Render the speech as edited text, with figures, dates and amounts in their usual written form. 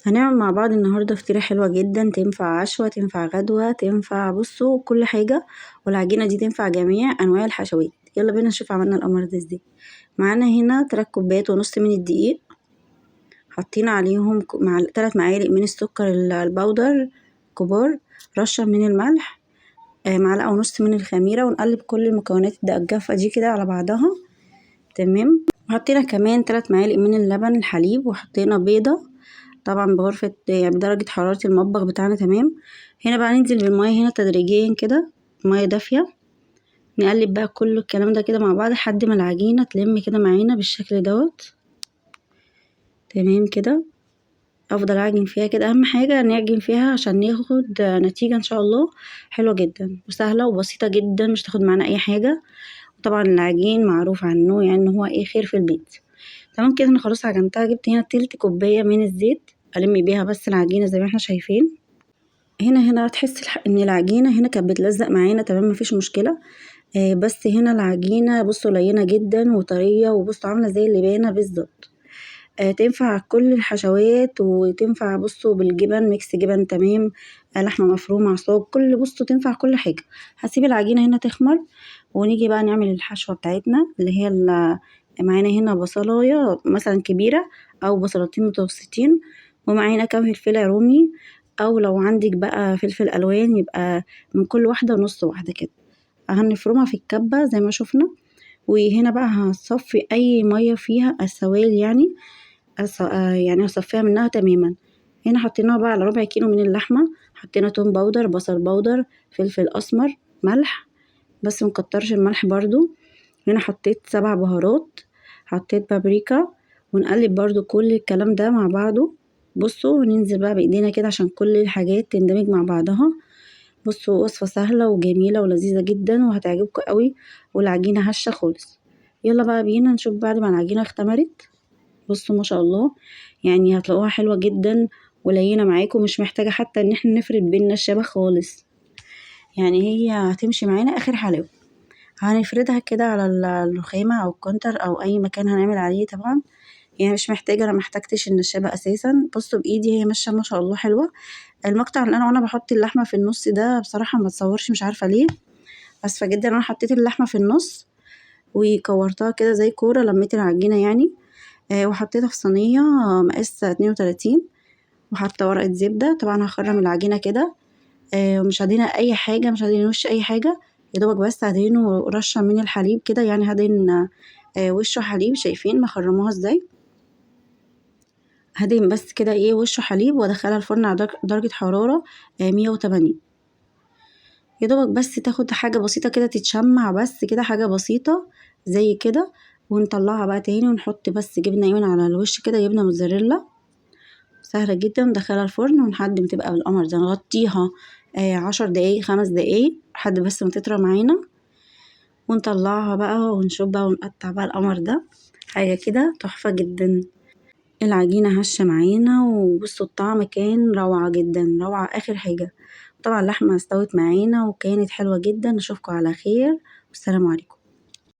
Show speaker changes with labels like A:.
A: هنعمل مع بعض النهاردة فطيرة حلوة جدا، تنفع عشوة، تنفع غدوة، تنفع بصوا كل حاجة، والعجينة دي تنفع جميع أنواع الحشوات. يلا بينا نشوف عملنا القمر ده ازاي. معانا هنا 3 كوبايات ونص من الدقيق، حطينا عليهم 3 معالق من السكر البودر كبار، رشة من الملح، معلقة ونص من الخميرة، ونقلب كل المكونات الجافة دي كده على بعضها. تمام. وحطينا كمان 3 معالق من اللبن الحليب، وحطينا بيضة طبعا بغرفة يعني بدرجة حرارة المطبخ بتاعنا. تمام. هنا بقى ننزل بالمية هنا تدريجيا كده، مية دافية، نقلب بقى كل الكلام ده كده مع بعض لحد ما العجينة تلم كده معانا بالشكل دوت. تمام كده، افضل اعجن فيها كده، اهم حاجة نعجن فيها عشان ناخد نتيجة ان شاء الله حلوة جدا وسهلة وبسيطة جدا، مش تاخد معانا اي حاجة. وطبعا العجين معروف عنه يعني ان هو ايه، خير في البيت. تمام كده، انا خلاص عجنتها، جبت هنا تلت كوباية من الزيت الم بيها بس العجينة زي ما احنا شايفين. هنا تحس ان العجينة هنا كانت بتلزق معانا. تمام، مفيش مشكلة. بس هنا العجينة بصوا لينة جدا وطرية، وبصوا عاملة زي اللبانة بالظبط. تنفع كل الحشوات، وتنفع بصوا بالجبن، ميكس جبن. تمام. لحمة مفرومة، عصاج، كل بصوا تنفع كل حاجة. هسيب العجينة هنا تخمر، ونيجي بقى نعمل الحشوة بتاعتنا اللي هي معانا هنا بصلاية مثلا كبيرة او بصلتين متوسطين، ومعانا كام فلفل رومي، او لو عندك بقى فلفل الوان يبقى من كل واحدة نص واحدة كده. هنفرمها في الكبة زي ما شفنا. وهنا بقى هصفي اي مية فيها السوائل يعني، يعني هصفيها منها تماما. هنا حطيناها بقى على ربع كيلو من اللحمة، حطينا توم باودر، بصل باودر، فلفل اسمر، ملح، بس مكترش الملح برضو. هنا حطيت 7 بهارات، حطيت بابريكا، ونقلب برضو كل الكلام ده مع بعضه. بصوا وننزل بقى بايدينا كده عشان كل الحاجات تندمج مع بعضها. بصوا وصفة سهلة وجميلة ولذيذة جدا وهتعجبكم قوي، والعجينة هشة خالص. يلا بقى بينا نشوف بعد ما العجينة اختمرت. بصوا ما شاء الله، يعني هتلاقوها حلوة جدا ولينة معاكم، مش محتاجة حتى ان احنا نفرد بينا الشبك خالص، يعني هي هتمشي معانا اخر حلاوة. هنفردها كده على الرخامة او الكونتر او اي مكان هنعمل عليه طبعا، يعني مش محتاجة، انا محتاجتش النشابة اساسا. بصوا بايدي هي ماشية ما شاء الله حلوة. المقطع اللي انا وانا بحط اللحمة في النص ده بصراحة ما تصورش، مش عارفة ليه، اسفة جدا. انا حطيت اللحمة في النص وكورتها كده زي كورة، لميت العجينة يعني. وحطيتها في صينية مقاس 32، وحاطة ورقة زبدة. طبعا هخرم العجينة كده، ومش هدينا اي حاجة، مش هدين وش اي حاجة، يدوبك بس هدهنه رشة من الحليب كده، يعني هدهن وشه حليب. شايفين مخرموها ازاي؟ هدهن بس كده ايه وشه حليب، وادخلها الفرن على درجة حرارة 180. يدوبك بس تاخد حاجة بسيطة كده تتشمع، بس كده حاجة بسيطة زي كده. ونطلعها بقى تاني ونحط بس جبنة من على الوش كده، جبنة موتزاريلا. سهلة جدا. ندخلها الفرن ولحد ما تبقى بالقمر ده، نغطيها 10 دقايق 5 دقايق لحد بس ما تطرى معانا، ونطلعها بقى ونشوف بقى ونقطع بقى القمر ده. حاجة كده تحفة جدا. العجينة هشة معانا، وبصوا الطعم كان روعة جدا، روعة اخر حاجة. طبعا اللحمة استوت معانا وكانت حلوة جدا. اشوفكم على خير، والسلام عليكم.